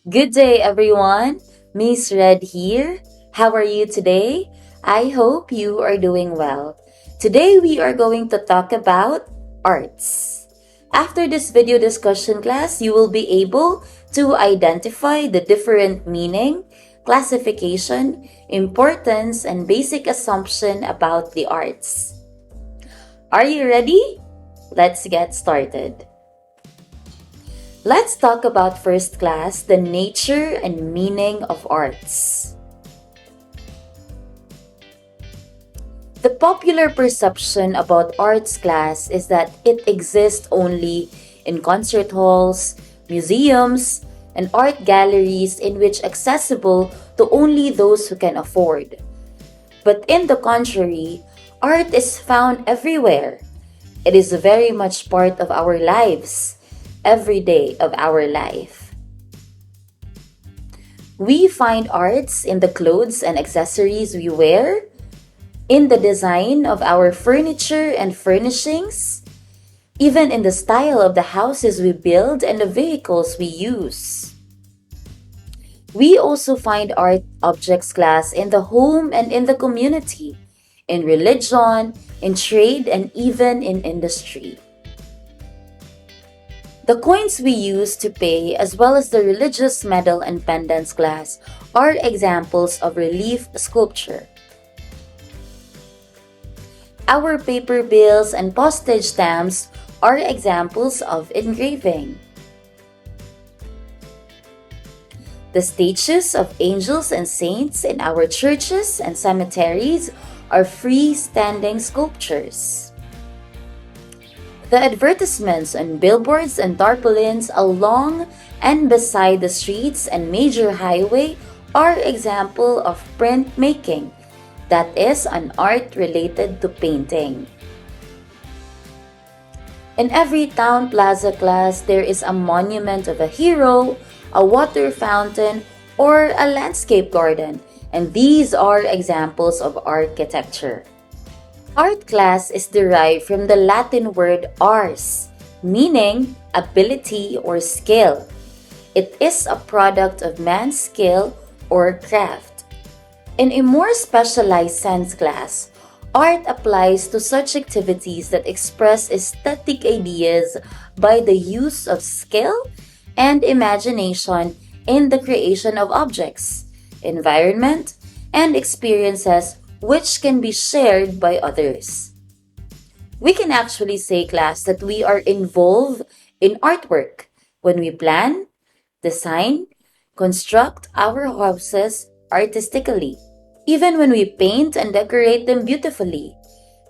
Good day, everyone. Miss Red here. How are you today? I hope you are doing well. Today, we are going to talk about arts. After this video discussion class, you will be able to identify the different meaning, classification, importance, and basic assumption about the arts. Are you ready? Let's get started. Let's talk about first class, the nature and meaning of arts. The popular perception about arts class is that it exists only in concert halls, museums, and art galleries in which accessible to only those who can afford. But in the contrary, art is found everywhere. It is very much part of our lives, every day of our life. We find arts in the clothes and accessories we wear, in the design of our furniture and furnishings, even in the style of the houses we build and the vehicles we use. We also find art objects class in the home and in the community, in religion, in trade, and even in industry. The coins we use to pay, as well as the religious medal and pendants glass, are examples of relief sculpture. Our paper bills and postage stamps are examples of engraving. The statues of angels and saints in our churches and cemeteries are freestanding sculptures. The advertisements on billboards and tarpaulins along and beside the streets and major highway are example of printmaking, that is, an art related to painting. In every town plaza class, there is a monument of a hero, a water fountain, or a landscape garden, and these are examples of architecture. Art class is derived from the Latin word ars, meaning ability or skill. It is a product of man's skill or craft. In a more specialized sense class, art applies to such activities that express aesthetic ideas by the use of skill and imagination in the creation of objects, environment, and experiences which can be shared by others. We can actually say, class, that we are involved in artwork when we plan, design, construct our houses artistically, even when we paint and decorate them beautifully,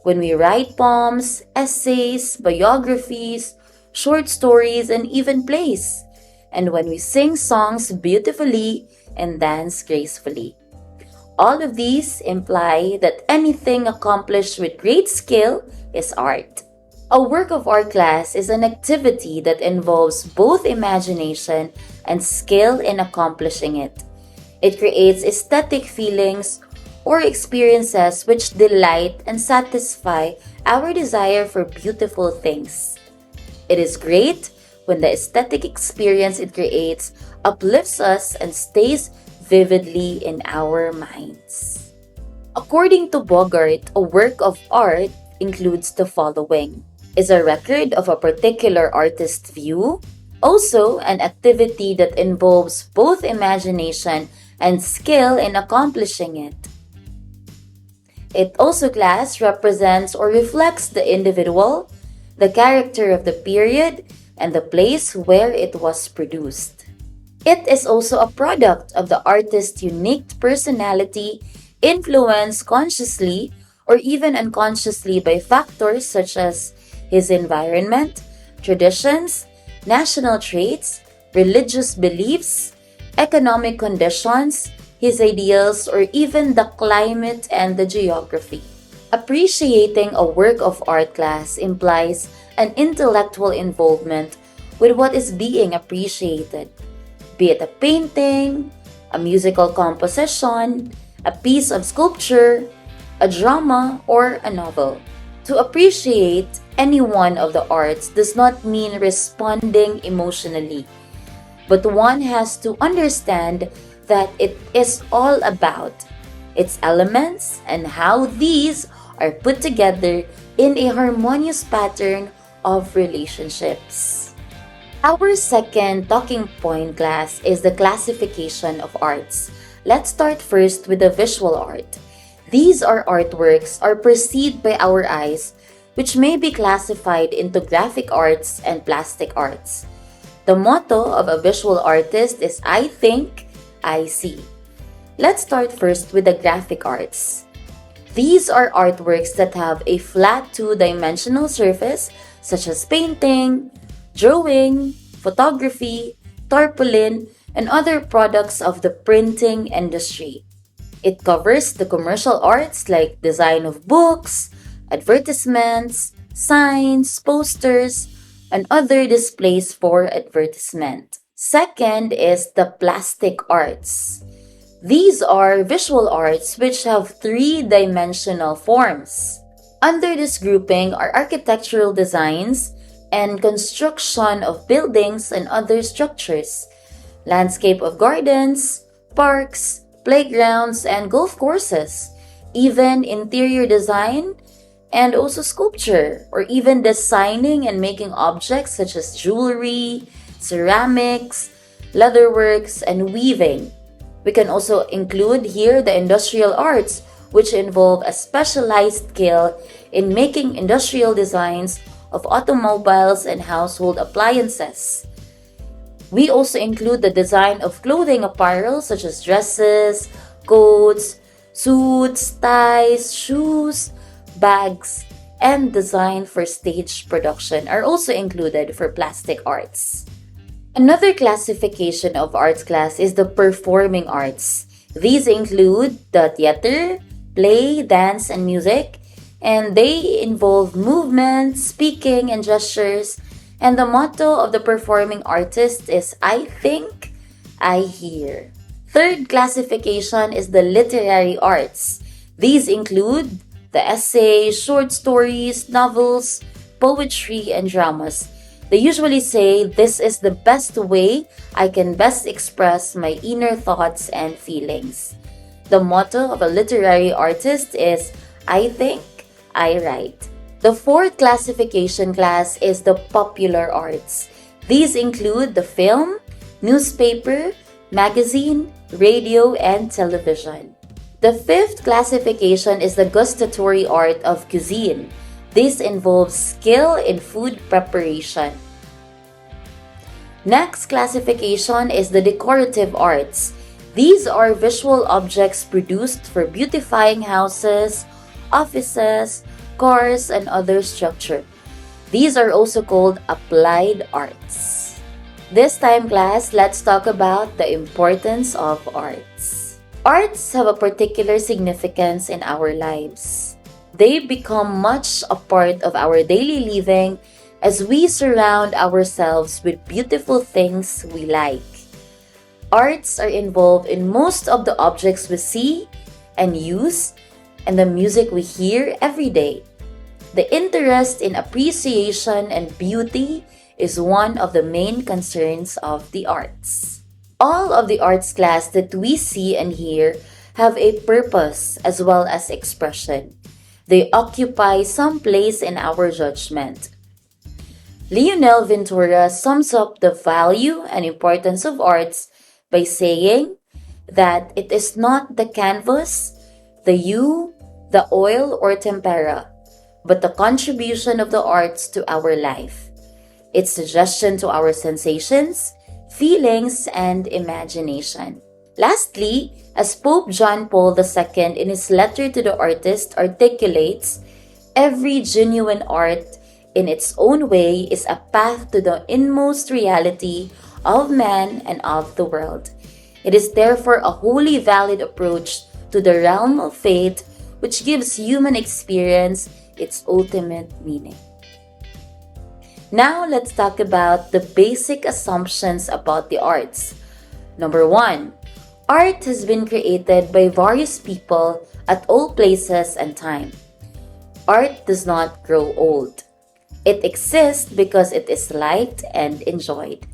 when we write poems, essays, biographies, short stories, and even plays, and when we sing songs beautifully and dance gracefully. All of these imply that anything accomplished with great skill is art. A work of art class is an activity that involves both imagination and skill in accomplishing it. It creates aesthetic feelings or experiences which delight and satisfy our desire for beautiful things. It is great when the aesthetic experience it creates uplifts us and stays vividly in our minds. According to Bogart, a work of art includes the following: is a record of a particular artist's view, also an activity that involves both imagination and skill in accomplishing it. It also, class, represents or reflects the individual, the character of the period, and the place where it was produced. It is also a product of the artist's unique personality, influenced consciously or even unconsciously by factors such as his environment, traditions, national traits, religious beliefs, economic conditions, his ideals, or even the climate and the geography. Appreciating a work of art class implies an intellectual involvement with what is being appreciated, be it a painting, a musical composition, a piece of sculpture, a drama, or a novel. To appreciate any one of the arts does not mean responding emotionally. but one has to understand that it is all about its elements and how these are put together in a harmonious pattern of relationships. Our second talking point class is the classification of arts. Let's start first with the visual art. These are artworks or perceived by our eyes, which may be classified into graphic arts and plastic arts. The motto of a visual artist is I think, I see. Let's start first with the graphic arts. These are artworks that have a flat two-dimensional surface such as painting, drawing, photography, tarpaulin, and other products of the printing industry. It covers the commercial arts like design of books, advertisements, signs, posters, and other displays for advertisement. Second is the plastic arts. These are visual arts which have three-dimensional forms. Under this grouping are architectural designs and construction of buildings and other structures, landscape of gardens, parks, playgrounds, and golf courses, even interior design, and also sculpture, or even designing and making objects such as jewelry, ceramics, leatherworks, and weaving. We can also include here the industrial arts, which involve a specialized skill in making industrial designs of automobiles and household appliances. We also include the design of clothing apparel such as dresses, coats, suits, ties, shoes, bags, and design for stage production are also included for plastic arts. Another classification of arts class is the performing arts. These include the theater, play, dance, and music, and they involve movement, speaking, and gestures. And the motto of the performing artist is I think, I hear. Third classification is the literary arts. These include the essays, short stories, novels, poetry, and dramas. They usually say this is the best way I can best express my inner thoughts and feelings. The motto of a literary artist is I think, I write. The fourth classification class is the popular arts. These include the film, newspaper, magazine, radio, and television. The fifth classification is the gustatory art of cuisine. This involves skill in food preparation. Next classification is the decorative arts. These are visual objects produced for beautifying houses, offices, cars, and other structure. These are also called applied arts. This time, class, let's talk about the importance of arts. Arts have a particular significance in our lives. They become much a part of our daily living as we surround ourselves with beautiful things we like. Arts are involved in most of the objects we see and use and the music we hear every day. The interest in appreciation and beauty is one of the main concerns of the arts. All of the arts class that we see and hear have a purpose as well as expression. They occupy some place in our judgment. Leonel Ventura sums up the value and importance of arts by saying that it is not the canvas, the hue, the oil, or tempera, but the contribution of the arts to our life, its suggestion to our sensations, feelings, and imagination. Lastly, as Pope John Paul II in his letter to the artist articulates, every genuine art in its own way is a path to the inmost reality of man and of the world. It is therefore a wholly valid approach to the realm of faith which gives human experience its ultimate meaning. Now let's talk about the basic assumptions about the arts. Number 1, art has been created by various people at all places and time. Art does not grow old. It exists because it is liked and enjoyed.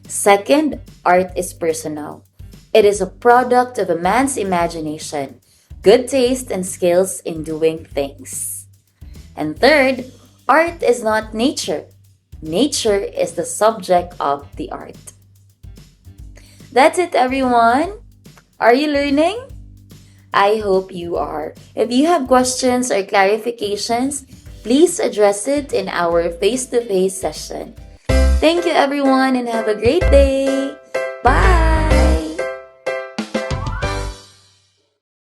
Second, art is personal. It is a product of a man's imagination, good taste, and skills in doing things. And third, art is not nature. Nature is the subject of the art. That's it, everyone. Are you learning? I hope you are. If you have questions or clarifications, please address it in our face-to-face session. Thank you, everyone, and have a great day. Bye!